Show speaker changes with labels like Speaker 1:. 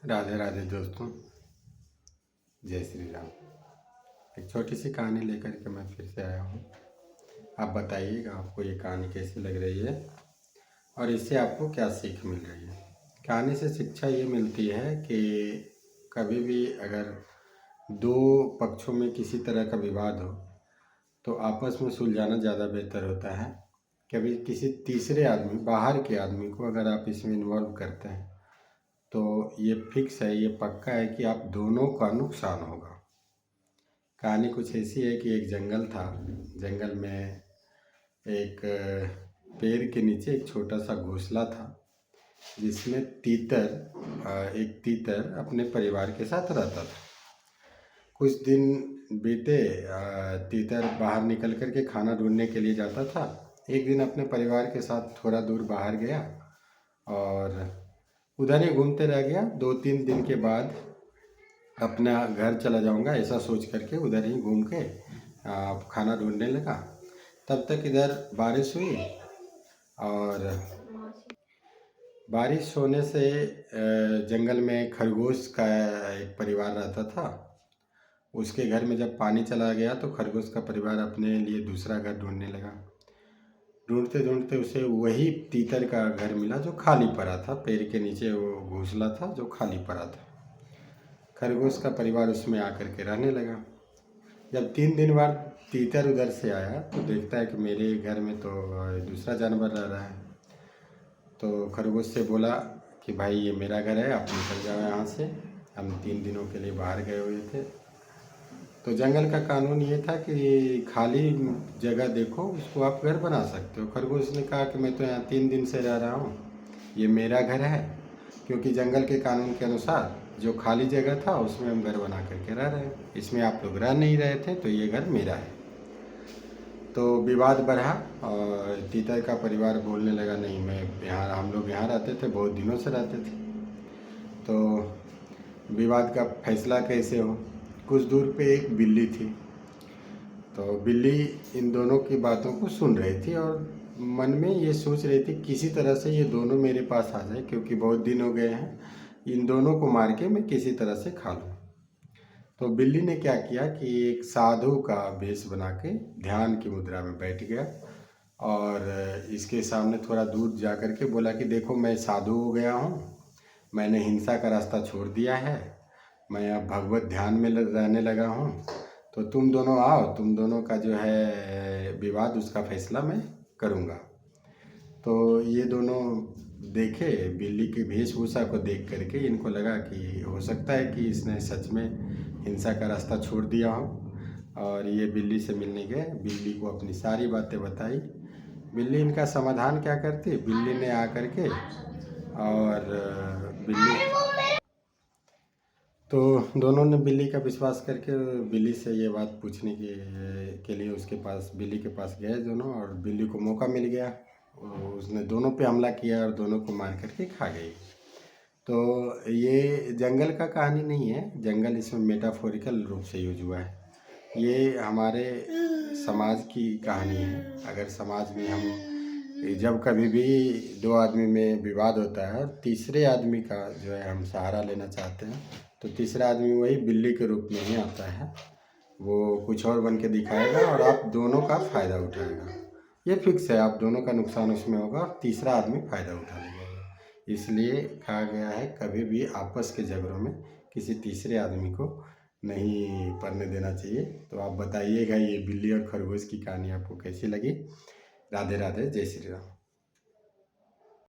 Speaker 1: राधे राधे दोस्तों, जय श्री राम। एक छोटी सी कहानी लेकर के मैं फिर से आया हूँ। आप बताइएगा आपको ये कहानी कैसी लग रही है और इससे आपको क्या सीख मिल रही है। कहानी से शिक्षा ये मिलती है कि कभी भी अगर दो पक्षों में किसी तरह का विवाद हो तो आपस में सुलझाना ज़्यादा बेहतर होता है। कभी किसी तीसरे आदमी, बाहर के आदमी को अगर आप इसमें इन्वॉल्व करते हैं तो ये फिक्स है, ये पक्का है कि आप दोनों का नुकसान होगा। कहानी कुछ ऐसी है कि एक जंगल था। जंगल में एक पेड़ के नीचे एक छोटा सा घोंसला था जिसमें एक तीतर अपने परिवार के साथ रहता था। कुछ दिन बीते, तीतर बाहर निकल कर के खाना ढूंढने के लिए जाता था। एक दिन अपने परिवार के साथ थोड़ा दूर बाहर गया और उधर ही घूमते रह गया। 2-3 दिन के बाद अपना घर चला जाऊंगा ऐसा सोच करके उधर ही घूम के खाना ढूंढने लगा। तब तक इधर बारिश हुई और बारिश होने से जंगल में खरगोश का एक परिवार रहता था। उसके घर में जब पानी चला गया तो खरगोश का परिवार अपने लिए दूसरा घर ढूंढने लगा। ढूंढते ढूंढते उसे वही तीतर का घर मिला जो खाली पड़ा था। पेड़ के नीचे वो घोंसला था जो खाली पड़ा था। खरगोश का परिवार उसमें आकर के रहने लगा। जब 3 दिन बाद तीतर उधर से आया तो देखता है कि मेरे घर में तो दूसरा जानवर रह रहा है। तो खरगोश से बोला कि भाई ये मेरा घर है, आप निकल जाओ यहाँ से, हम 3 दिनों के लिए बाहर गए हुए थे। तो जंगल का कानून ये था कि खाली जगह देखो उसको आप घर बना सकते हो। खरगोश ने कहा कि मैं तो यहाँ 3 दिन से रह रहा हूँ, ये मेरा घर है, क्योंकि जंगल के कानून के अनुसार जो खाली जगह था उसमें हम घर बना करके रह रहे हैं, इसमें आप लोग रह नहीं रहे थे तो ये घर मेरा है। तो विवाद बढ़ा और तीतर का परिवार बोलने लगा नहीं, मैं यहाँ, हम लोग यहाँ रहते थे, बहुत दिनों से रहते थे, तो विवाद का फैसला कैसे हो। कुछ दूर पे एक बिल्ली थी। तो बिल्ली इन दोनों की बातों को सुन रही थी और मन में ये सोच रही थी किसी तरह से ये दोनों मेरे पास आ जाए, क्योंकि बहुत दिन हो गए हैं, इन दोनों को मार के मैं किसी तरह से खा लूँ। तो बिल्ली ने क्या किया कि एक साधु का वेश बना के ध्यान की मुद्रा में बैठ गया और इसके सामने थोड़ा दूर जा कर के बोला कि देखो मैं साधु हो गया हूँ, मैंने हिंसा का रास्ता छोड़ दिया है, मैं अब भगवत ध्यान में रहने लगा हूँ, तो तुम दोनों आओ, तुम दोनों का जो है विवाद उसका फैसला मैं करूँगा। तो ये दोनों देखे, बिल्ली की वेशभूषा को देख करके इनको लगा कि हो सकता है कि इसने सच में हिंसा का रास्ता छोड़ दिया हो, और ये बिल्ली से मिलने गए। बिल्ली को अपनी सारी बातें बताई। बिल्ली इनका समाधान क्या करती, बिल्ली ने आकर के और तो दोनों ने बिल्ली का विश्वास करके बिल्ली से ये बात पूछने के लिए उसके पास, बिल्ली के पास गए दोनों, और बिल्ली को मौका मिल गया, उसने दोनों पे हमला किया और दोनों को मार करके खा गई। तो ये जंगल का कहानी नहीं है, जंगल इसमें मेटाफोरिकल रूप से यूज हुआ है। ये हमारे समाज की कहानी है। अगर समाज में हम जब कभी भी दो आदमी में विवाद होता है और तीसरे आदमी का जो है हम सहारा लेना चाहते हैं तो तीसरा आदमी वही बिल्ली के रूप में ही आता है। वो कुछ और बन के दिखाएगा और आप दोनों का फ़ायदा उठाएगा। ये फिक्स है, आप दोनों का नुकसान उसमें होगा और तीसरा आदमी फ़ायदा उठा लेगा। इसलिए कहा गया है कभी भी आपस के झगड़ों में किसी तीसरे आदमी को नहीं पड़ने देना चाहिए। तो आप बताइएगा ये बिल्ली और खरगोश की कहानी आपको कैसी लगी। राधे राधे, जय श्री राम।